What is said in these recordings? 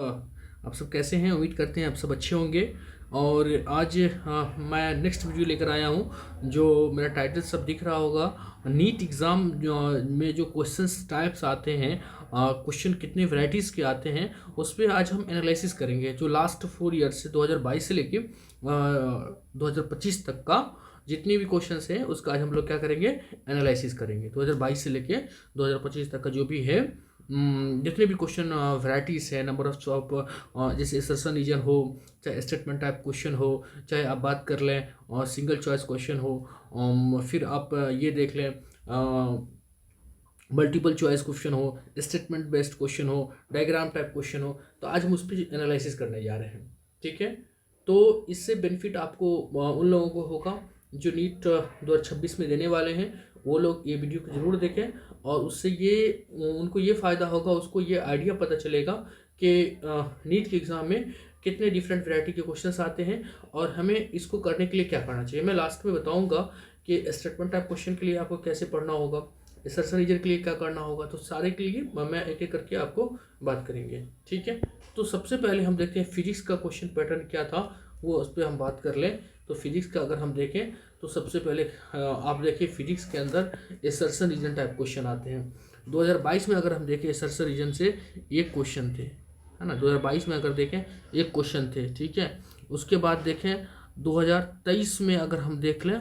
आप सब कैसे हैं? उम्मीद करते हैं आप सब अच्छे होंगे। और आज मैं नेक्स्ट वीडियो लेकर आया हूं, जो मेरा टाइटल सब दिख रहा होगा। नीट एग्ज़ाम में जो क्वेश्चंस टाइप्स आते हैं, क्वेश्चन कितने वैरायटीज़ के आते हैं, उस पर आज हम एनालिसिस करेंगे। जो लास्ट 4 ईयर से 2022 से लेके 2025 तक का जितनी भी क्वेश्चंस हैं, उसका आज हम लोग क्या करेंगे, एनालिसिस करेंगे। 2022 से लेके 2025 तक का जो भी है, जितने भी क्वेश्चन वैरायटीज़ है, नंबर ऑफ ऑफ जैसे असर्शन रीजन हो, चाहे स्टेटमेंट टाइप क्वेश्चन हो, चाहे आप बात कर लें और सिंगल चॉइस क्वेश्चन हो, फिर आप ये देख लें मल्टीपल चॉइस क्वेश्चन हो, स्टेटमेंट बेस्ड क्वेश्चन हो, डायग्राम टाइप क्वेश्चन हो, तो आज हम उस पर एनालिसिस करने जा रहे हैं। ठीक है, तो इससे बेनिफिट आपको उन लोगों को होगा जो नीट 2026 में देने वाले हैं। वो लोग ये वीडियो को ज़रूर देखें और उससे ये उनको ये फ़ायदा होगा, उसको ये आइडिया पता चलेगा कि नीट के एग्ज़ाम में कितने डिफरेंट वैरायटी के क्वेश्चंस आते हैं और हमें इसको करने के लिए क्या करना चाहिए। मैं लास्ट में बताऊंगा कि स्टेटमेंट टाइप क्वेश्चन के लिए आपको कैसे पढ़ना होगा, सर्च रीजन के लिए क्या करना होगा, तो सारे के लिए मैं एक एक करके आपको बात करेंगे। ठीक है, तो सबसे पहले हम देखते हैं फिजिक्स का क्वेश्चन पैटर्न क्या था, वो उस पर हम बात कर लें। तो फिजिक्स का अगर हम देखें तो सबसे पहले आप देखिए फिजिक्स के अंदर एसर्शन रीजन टाइप क्वेश्चन आते हैं। 2022 में अगर हम देखें एसर्शन रीजन से एक क्वेश्चन थे, है ना। 2022 में अगर देखें एक क्वेश्चन थे। ठीक है, उसके बाद देखें 2023 में अगर हम देख लें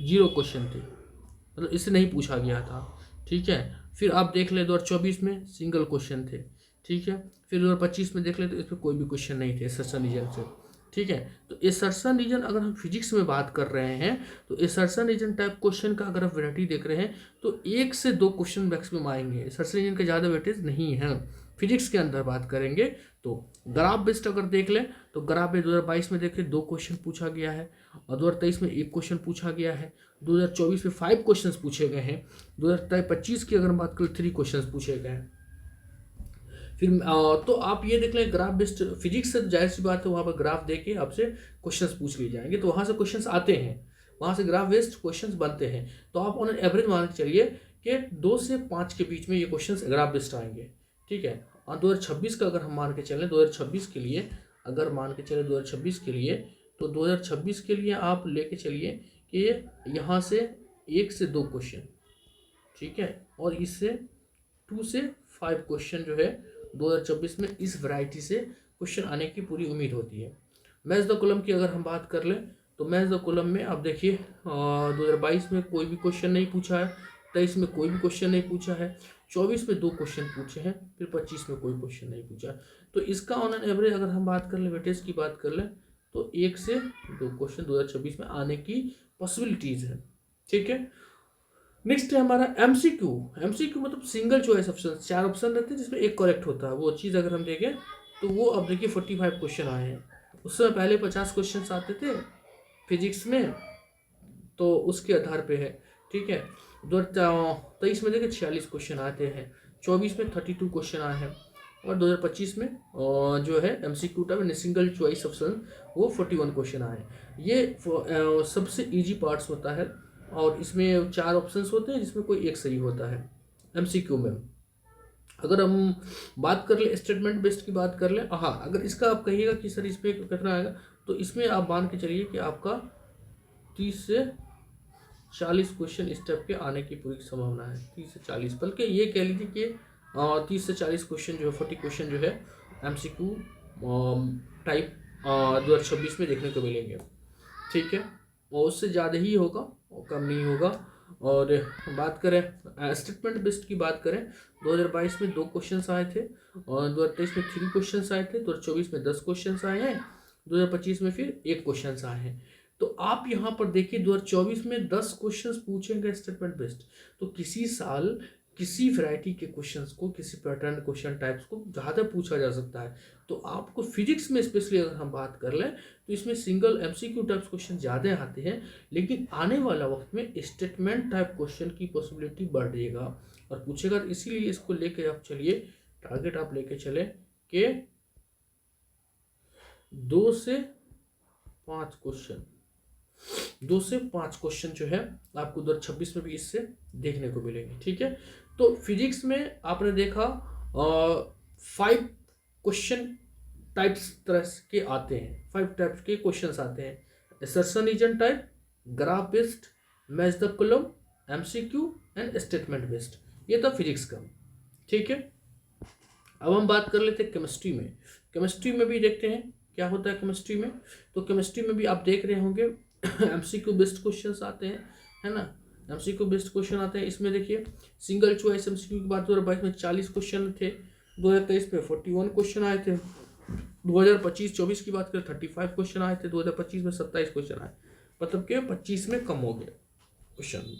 0 क्वेश्चन थे, मतलब इससे नहीं पूछा गया था। ठीक है, फिर आप देख लें 2024 में सिंगल क्वेश्चन थे। ठीक है, फिर 2025 में देख लें तो इस पर कोई भी क्वेश्चन नहीं थे एसर्शन रीजन से। ठीक है, तो एसर्शन रीजन अगर हम फिजिक्स में बात कर रहे हैं तो एसर्शन रीजन टाइप क्वेश्चन का अगर आप वैरायटी देख रहे हैं तो 1 से 2 क्वेश्चन मैक्सिमम आएंगे। एसर्शन रीजन का ज़्यादा वेटेज नहीं है। फिजिक्स के अंदर बात करेंगे तो ग्राफ बेस्ड अगर देख लें तो ग्राफ में 2022 में देखें 2 क्वेश्चन पूछा गया है और 2023 में 1 क्वेश्चन पूछा गया है। 2024 में 5 क्वेश्चंस पूछे गए हैं। 2025 की अगर हम बात करें 3 क्वेश्चंस पूछे गए हैं। फिर तो आप ये देख लें ग्राफ बेस्ड फिजिक्स से जाहिर सी बात है, वहाँ पर ग्राफ दे के आपसे क्वेश्चंस पूछ लिए जाएंगे, तो वहाँ से क्वेश्चंस आते हैं, वहाँ से ग्राफ बेस्ड क्वेश्चंस बनते हैं। तो आप ऑन एवरेज मान के चलिए कि 2 से 5 के बीच में ये क्वेश्चंस ग्राफ बेस्ड आएंगे। ठीक है, और 2026 का अगर हम मान के चलें 2026 के लिए, अगर मान के चले 2026 के लिए, तो 2026 के लिए आप लेके चलिए कि यहाँ से 1 से 2 क्वेश्चन, ठीक है, और इससे 2 से 5 क्वेश्चन जो है 2024 में इस वैरायटी से क्वेश्चन आने की पूरी उम्मीद होती है। मैच द कॉलम की अगर हम बात कर लें तो मैच द कॉलम में आप देखिए 2022 में कोई भी क्वेश्चन नहीं पूछा है, 23 में कोई भी क्वेश्चन नहीं पूछा है, 24 में 2 क्वेश्चन पूछे हैं, फिर 25 में कोई क्वेश्चन नहीं पूछा है। तो इसका ऑन एन एवरेज अगर हम बात कर लें, वेटेज की बात कर लें, तो 1 से 2 क्वेश्चन 2026 में आने की पॉसिबिलिटीज़ है। ठीक है, नेक्स्ट है हमारा एमसीक्यू। एमसीक्यू मतलब सिंगल चॉइस ऑप्शन, 4 ऑप्शन रहते हैं जिसमें एक करेक्ट होता है। वो चीज़ अगर हम देखें तो वो अब देखिए 45 क्वेश्चन आए हैं। उस समय पहले 50 क्वेश्चन आते थे फिजिक्स में, तो उसके आधार पे है। ठीक है, 2023 में देखिए 46 क्वेश्चन आते हैं, 24 में 32 क्वेश्चन आए हैं, और 2025 में जो है MCQ type single choice option वो 41 क्वेश्चन आए। ये सबसे इजी पार्ट्स होता है और इसमें 4 ऑप्शंस होते हैं जिसमें कोई एक सही होता है एमसीक्यू में। अगर हम बात कर ले स्टेटमेंट बेस्ड की बात कर ले, हाँ, अगर इसका आप कहिएगा कि सर इस पर कितना आएगा, तो इसमें आप मान के चलिए कि आपका 30 से 40 क्वेश्चन इस टाइप के आने की पूरी संभावना है। 30 से 40, बल्कि ये कह लीजिए कि 30 से 40 क्वेश्चन जो है, 40 क्वेश्चन जो है एमसीक्यू टाइप 2026 में देखने को मिलेंगे। ठीक है, और उससे ज़्यादा ही होगा और कम नहीं होगा। और बात करें स्टेटमेंट बेस्ड की बात करें, 2022 में 2 क्वेश्चंस आए थे और 2023 में 3 क्वेश्चंस आए थे, 2024 में 10 क्वेश्चंस आए हैं, 2025 में फिर 1 क्वेश्चंस आए हैं। तो आप यहाँ पर देखिए 2024 में 10 क्वेश्चंस पूछेंगे स्टेटमेंट बेस्ड, तो किसी साल किसी वैरायटी के क्वेश्चंस को, किसी पैटर्न क्वेश्चन टाइप्स को ज़्यादा पूछा जा सकता है। तो आपको फिजिक्स में स्पेशली अगर हम बात कर लें तो इसमें सिंगल एमसीक्यू टाइप्स क्वेश्चन ज़्यादा आते हैं, लेकिन आने वाला वक्त में स्टेटमेंट टाइप क्वेश्चन की पॉसिबिलिटी बढ़ जाएगा और पूछेगा। तो इसीलिए इसको लेके आप चलिए, टारगेट आप लेके चले कि 2 से 5 क्वेश्चन, 2 से 5 क्वेश्चन जो है आपको 2026 में भी इससे देखने को मिलेंगे। ठीक है, तो फिजिक्स में आपने देखा 5 क्वेश्चन टाइप्स तरह के आते हैं, 5 टाइप्स के क्वेश्चंस आते हैं। Assertion reason type, graph based, match the column, MCQ and statement based. ये था फिजिक्स का। ठीक है, अब हम बात कर लेते हैं केमिस्ट्री में। केमिस्ट्री में भी देखते हैं क्या होता है केमिस्ट्री में। तो केमिस्ट्री में भी आप देख रहे होंगे एमसीक्यू बेस्ड क्वेश्चंस आते हैं, है ना। एमसीक्यू बेस्ड क्वेश्चन आते हैं। इसमें देखिए सिंगल चॉइस एमसीक्यू की बात 2022 में 40 क्वेश्चन थे, 2023 में 41 क्वेश्चन आए थे, 2025-24 की बात करें 35 क्वेश्चन आए थे, 2025 में 27 क्वेश्चन आए, मतलब कि 25 में कम हो गया क्वेश्चन।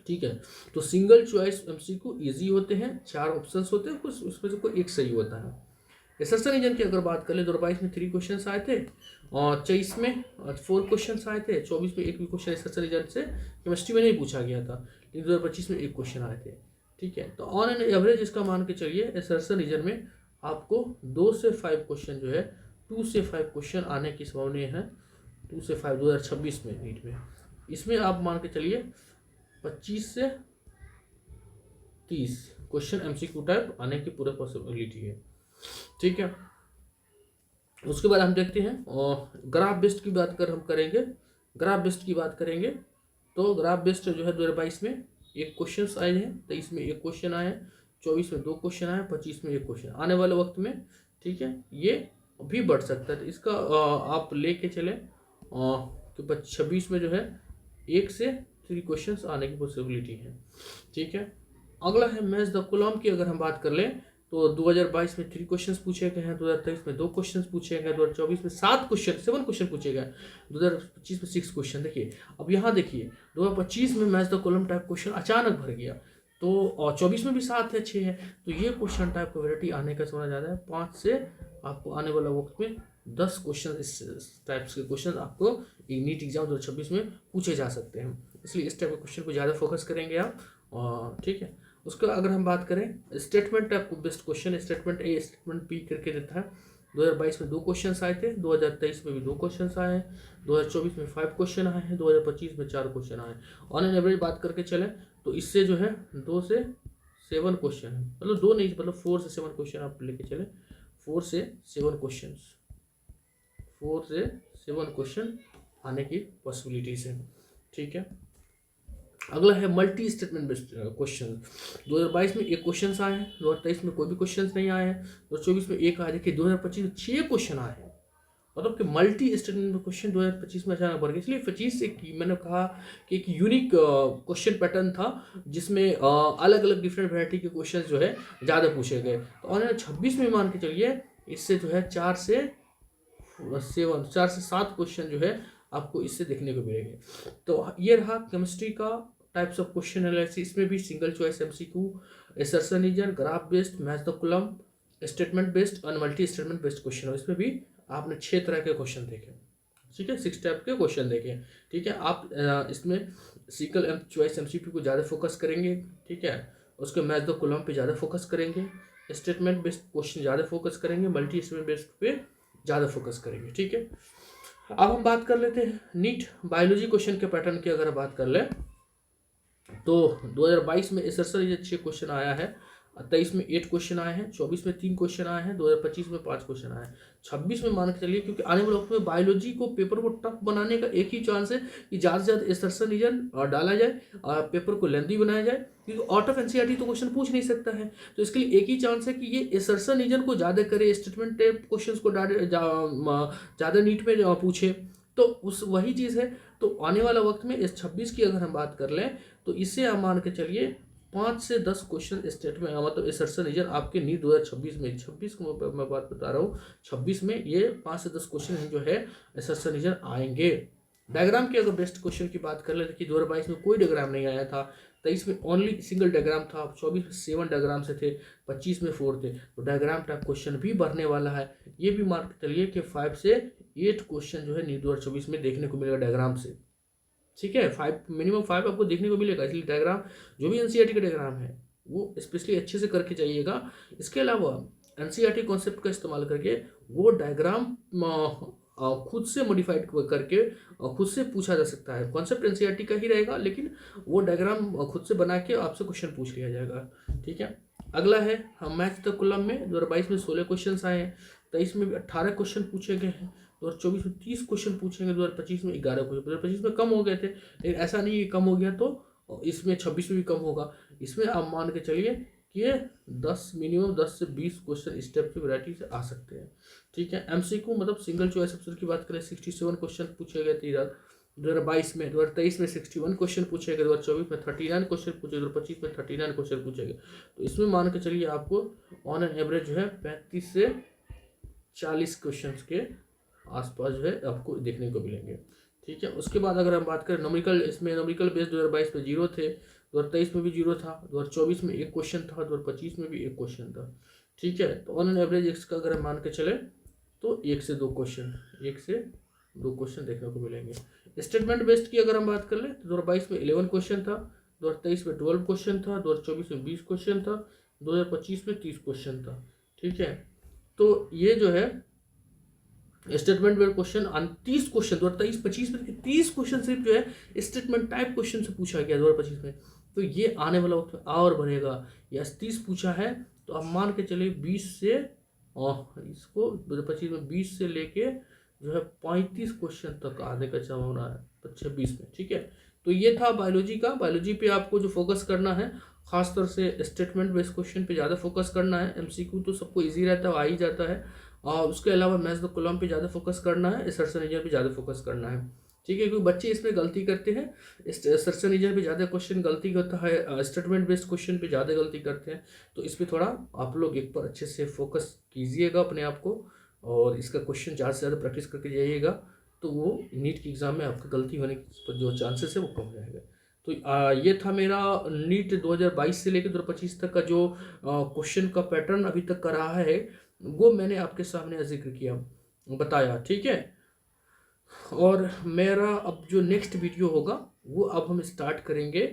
ठीक है, तो सिंगल चॉइस एमसीक्यू इजी होते हैं, 4 ऑप्शंस होते हैं, कुछ उसमें से कोई एक सही होता है। असर्शन रीजन की अगर बात करें 2022 में 3 क्वेश्चन आए थे, और 23 में 4 क्वेश्चन आए थे, 24 में एक भी क्वेश्चन असर्शन रीजन से केमिस्ट्री में नहीं पूछा गया था, लेकिन 2025 में 1 क्वेश्चन आए थे। ठीक है, तो ऑन एन एवरेज इसका मान के चलिए असर्शन रीजन में आपको 2 से 5 क्वेश्चन जो है 2 से 5 क्वेश्चन आने की संभावना है। 2 से 5 2026 में नीट में, इसमें आप मान के चलिए 25 से 30 क्वेश्चन एमसीक्यू टाइप आने की पूरी पॉसिबिलिटी है। ठीक है, उसके बाद हम देखते हैं और ग्राफ बेस्ड की बात कर हम करेंगे। ग्राफ बेस्ड की बात करेंगे तो ग्राफ बेस्ड जो है 2022 में 1 क्वेश्चन आए हैं, 23 में 1 क्वेश्चन आए हैं, 24 में 2 क्वेश्चन आए, 25 में 1 क्वेश्चन आने वाले वक्त में। ठीक है, ये भी बढ़ सकता है, तो इसका आप लेके चले कि 26 में जो है 1 से 3 क्वेश्चंस आने की पॉसिबिलिटी है। ठीक है, अगला है मैच द कॉलम की अगर हम बात कर लें तो 2022 में 3 क्वेश्चंस पूछे गए हैं, 2023 में 2 क्वेश्चंस पूछे गए, 2024 में 7 क्वेश्चन पूछे गए, 2025 में 6 क्वेश्चन। देखिए अब यहाँ देखिए 2025 में match the column type question अचानक भर गया, तो और 24 में भी 7 है 6 है, तो ये क्वेश्चन टाइप का वैरायटी आने का समय ज़्यादा है। 5 से आपको आने वाला वक्त में 10 क्वेश्चन इस टाइप्स के क्वेश्चन आपको नीट एग्जाम 2026 में पूछे जा सकते हैं, इसलिए इस टाइप के क्वेश्चन को ज़्यादा फोकस करेंगे आप। और ठीक है, उसका अगर हम बात करें statement type based question, statement A statement B करके देता है। 2022 में 2 क्वेश्चन आए थे, 2023 में भी 2 क्वेश्चन आए हैं, 2024 में 5 क्वेश्चन आए हैं, 2025 में 4 क्वेश्चन आए हैं। ऑन एन एवरेज बात करके चले तो इससे जो है 2 से 7 क्वेश्चन है, मतलब 2 नहीं मतलब 4 से 7 क्वेश्चन आप लेके चले, 4 से 7 क्वेश्चन, 4 से 7 क्वेश्चन आने की पॉसिबिलिटीज है। ठीक है, अगला है मल्टी स्टेटमेंट बेस्ड क्वेश्चन। 2022 में 1 क्वेश्चन आए हैं, 2023 में कोई भी क्वेश्चन नहीं आए हैं, 2024 में 1 आए। देखिए 2025 में 6 क्वेश्चन आए हैं, मतलब कि मल्टी स्टेटमेंट क्वेश्चन 2025 में अचानक बढ़ गया। इसलिए 25 एक मैंने कहा कि एक यूनिक क्वेश्चन पैटर्न था जिसमें अलग अलग डिफरेंट वैरायटी के क्वेश्चन जो है ज़्यादा पूछे गए। तो और 26 में मान के चलिए इससे जो है 4 से 7 क्वेश्चन जो है आपको इससे देखने को मिलेंगे। तो ये रहा केमिस्ट्री का टाइप्स ऑफ क्वेश्चन एनालिसिस। इसमें भी single choice MCQ, assertion reason, graph based, match the column, statement based और मल्टी स्टेटमेंट बेस्ड क्वेश्चन है। इसमें भी आपने 6 तरह के क्वेश्चन देखे। ठीक है, 6 टाइप के क्वेश्चन देखे। ठीक है, आप इसमें सिंगल चॉइस एमसीक्यू को ज़्यादा फोकस करेंगे। ठीक है, उसके मैच द कॉलम पे ज़्यादा फोकस करेंगे, स्टेटमेंट बेस्ड क्वेश्चन ज़्यादा फोकस करेंगे, मल्टी स्टेटमेंट बेस्ड पे ज़्यादा फोकस करेंगे। ठीक है, अब हम बात कर लेते हैं नीट बायोलॉजी क्वेश्चन के पैटर्न की अगर बात कर लें तो 2022 में असर्शन रीजन 6 क्वेश्चन आया है, 23 में 8 क्वेश्चन आए हैं, 24 में 3 क्वेश्चन आए हैं, 2025 में 5 क्वेश्चन आए हैं, 26 में मान के चलिए क्योंकि आने वाले वक्त में बायोलॉजी को पेपर को टफ बनाने का एक ही चांस है कि ज़्यादा से ज़्यादा असर्शन रीजन डाला जाए और पेपर को लेंथी बनाया जाए, क्योंकि आउट ऑफ एनसीईआरटी तो क्वेश्चन पूछ नहीं सकता है। तो इसके लिए एक ही चांस है कि ये असर्शन रीजन को ज़्यादा करे, स्टेटमेंट टाइप क्वेश्चन को ज़्यादा नीट में पूछे, तो उस वही चीज़ है। तो आने वाला वक्त में इस 26 की अगर हम बात कर लें तो इससे आप मान के चलिए 5 से 10 क्वेश्चन स्टेट में मतलब असर्शन रीजन आपके नीट 2026 में, 26 को मैं बात बता रहा हूँ, 26 में ये 5 से 10 क्वेश्चन हैं जो है असर्शन रीजन आएंगे। डायग्राम की अगर बेस्ट क्वेश्चन की बात कर ले तो 2022 में कोई डायग्राम नहीं आया था, 23 में ओनली सिंगल डायग्राम था, 24 में 7 डायग्राम से थे, 25 में 4 थे। तो डायग्राम टाइप क्वेश्चन भी बढ़ने वाला है। ये भी मान के चलिए कि 5 से 8 क्वेश्चन जो है नीट 2024 में देखने को मिलेगा डायग्राम से। ठीक है, 5 मिनिमम 5 आपको देखने को मिलेगा। इसलिए डायग्राम जो भी एनसीईआरटी का डायग्राम है वो स्पेशली अच्छे से करके जाइएगा। इसके अलावा एनसीईआरटी कॉन्सेप्ट का इस्तेमाल करके वो डायग्राम खुद से मॉडिफाइड करके खुद से पूछा जा सकता है। कॉन्सेप्ट एनसीईआरटी का ही रहेगा लेकिन वो डायग्राम खुद से बना के आपसे क्वेश्चन पूछ लिया जाएगा। ठीक है, अगला है हम मैथ द कॉलम में 2022 में 16 क्वेश्चन आए हैं, 23 में भी 18 क्वेश्चन पूछे गए हैं, 2024 में 30 क्वेश्चन पूछेंगे, 2025 में 11 क्वेश्चन, 2025 में कम हो गए थे, लेकिन ऐसा नहीं है कम हो गया तो इसमें 26 में भी कम होगा। इसमें आप मान के चलिए कि ये 10 मिनिमम 10 से 20 क्वेश्चन स्टेप की वैरायटी से आ सकते हैं। ठीक है, एमसीक्यू मतलब सिंगल चॉइस आंसर की बात करें 67 क्वेश्चन पूछे गए थे इधर 2022 में, 2023 में 61 क्वेश्चन पूछे गए, 2024 में 39 क्वेश्चन पूछे, 2025 में 39 क्वेश्चन पूछे गए। तो इसमें मान के चलिए आपको ऑन एन एवरेज जो है 35 से 40 क्वेश्चन के आसपास जो है आपको देखने को मिलेंगे। ठीक है, उसके बाद अगर हम बात करें नॉमिकल, इसमें नॉमिकल बेस्ड 2022 में 0 थे, 2023 में भी 0 था, 2024 में 1 क्वेश्चन था, 2025 में भी 1 क्वेश्चन था। ठीक है, तो ऑन एन एवरेज इसका अगर हम मान के चले तो 1 से 2 क्वेश्चन, 1 से 2 क्वेश्चन देखने को मिलेंगे। स्टेटमेंट बेस्ड की अगर हम बात कर ले तो 2022 में 11 क्वेश्चन था, 2023 में 12 क्वेश्चन था, 2024 में 20 क्वेश्चन था, 2025 में 30 क्वेश्चन था। ठीक है, तो ये जो है स्टेटमेंट बेस्ड क्वेश्चन 30 क्वेश्चन 2023-25 में 30 क्वेश्चन सिर्फ जो है स्टेटमेंट टाइप क्वेश्चन से पूछा गया 2025 में। तो ये आने वाला वक्त में और बढ़ेगा, या 30 पूछा है तो आप मान के चलिए 20 से इसको 2025 में 20 से लेके जो है 35 क्वेश्चन तक आने का संभावना है 26 में। ठीक है, तो ये था बायोलॉजी का। बायोलॉजी पे आपको जो फोकस करना है खासतौर से स्टेटमेंट बेस्ड क्वेश्चन पे ज़्यादा फोकस करना है। एमसीक्यू तो सबको इजी रहता है, आ ही जाता है, और उसके अलावा मैथ्स द कॉलम पे ज़्यादा फोकस करना है, सर्च इंजन पे ज़्यादा फोकस करना है। ठीक है, क्योंकि बच्चे इसमें गलती करते हैं, सर्च इंजन पे ज़्यादा क्वेश्चन गलती होता है, स्टेटमेंट बेस्ड क्वेश्चन पे ज़्यादा गलती करते हैं। तो इस पर थोड़ा आप लोग एक बार अच्छे से फोकस कीजिएगा अपने आप को, और इसका क्वेश्चन ज़्यादा से ज़्यादा प्रैक्टिस करके जाइएगा, तो वो नीट की एग्ज़ाम में आपका गलती होने की जो चांसेस है वो कम हो जाएगा। तो ये था मेरा नीट 2022 से लेकर 2025 तक का जो क्वेश्चन का पैटर्न अभी तक का रहा है, वो मैंने आपके सामने जिक्र किया, बताया। ठीक है, और मेरा अब जो नेक्स्ट वीडियो होगा वो अब हम स्टार्ट करेंगे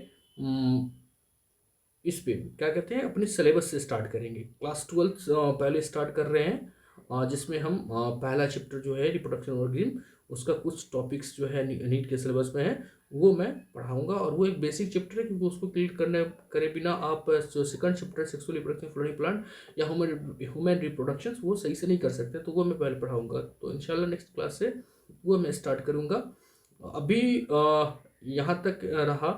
इस पे क्या कहते हैं अपने सिलेबस से स्टार्ट करेंगे। क्लास 12 पहले स्टार्ट कर रहे हैं, जिसमें हम पहला चैप्टर जो है रिप्रोडक्शन ऑर्गेनिज्म, उसका कुछ टॉपिक्स जो है नीट के सिलेबस में है वो मैं पढ़ाऊंगा, और वो एक बेसिक चैप्टर है क्योंकि उसको क्लियर करे बिना आप जो second chapter sexual reproduction flowering plant या ह्यूमन रिप्रोडक्शन वो सही से नहीं कर सकते, तो वो मैं पहले पढ़ाऊंगा। तो इंशाल्लाह नेक्स्ट क्लास से वो मैं स्टार्ट करूँगा। अभी यहाँ तक रहा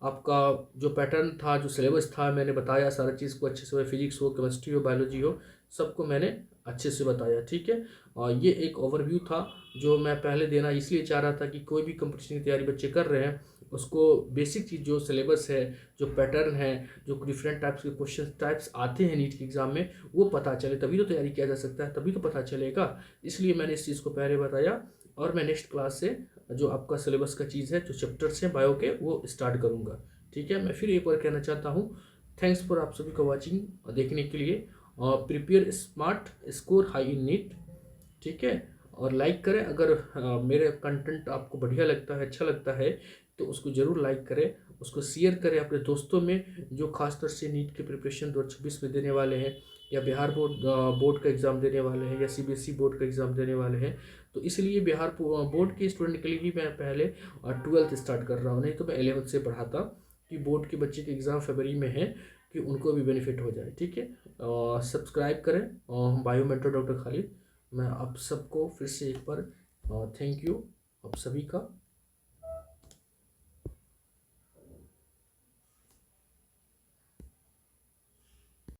आपका जो पैटर्न था, जो सिलेबस था, मैंने बताया सारा चीज़ को अच्छे से, फिजिक्स हो, केमिस्ट्री हो, बायोलॉजी हो, सबको मैंने अच्छे से बताया। ठीक है, और ये एक ओवरव्यू था जो मैं पहले देना इसलिए चाह रहा था कि कोई भी कंपटीशन की तैयारी बच्चे कर रहे हैं उसको बेसिक चीज़ जो सिलेबस है, जो पैटर्न है, जो डिफरेंट टाइप्स के क्वेश्चन टाइप्स आते हैं नीट के एग्ज़ाम में, वो पता चले, तभी तो तैयारी किया जा सकता है, तभी तो पता चलेगा। इसलिए मैंने इस चीज़ को पहले बताया, और मैं नेक्स्ट क्लास से जो आपका सिलेबस का चीज़ है, जो चैप्टर्स हैं बायो के, वो स्टार्ट करूँगा। ठीक है, मैं फिर एक बार कहना चाहता हूँ, थैंक्स फॉर आप सभी को वॉचिंग और देखने के लिए। और prepare smart, score high in NEET. ठीक है, और लाइक करें अगर मेरे कंटेंट आपको बढ़िया लगता है, अच्छा लगता है, तो उसको ज़रूर लाइक करें, उसको शेयर करें अपने दोस्तों में जो खासतौर से नीट के प्रिपरेशन 2026 में देने वाले हैं, या बिहार बोर्ड का एग्ज़ाम देने वाले हैं, या सीबीएसई बोर्ड का एग्ज़ाम देने वाले हैं। तो इसलिए बिहार बोर्ड के स्टूडेंट के लिए ही मैं पहले 12th स्टार्ट कर रहा हूँ, नहीं तो मैं 11th से पढ़ाता, कि बोर्ड के बच्चे के एग्ज़ाम फरवरी में है, कि उनको भी बेनिफिट हो जाए। ठीक है, सब्सक्राइब करें बायो मेंटर डॉक्टर खालिद। मैं आप सबको फिर से एक बार थैंक यू आप सभी का।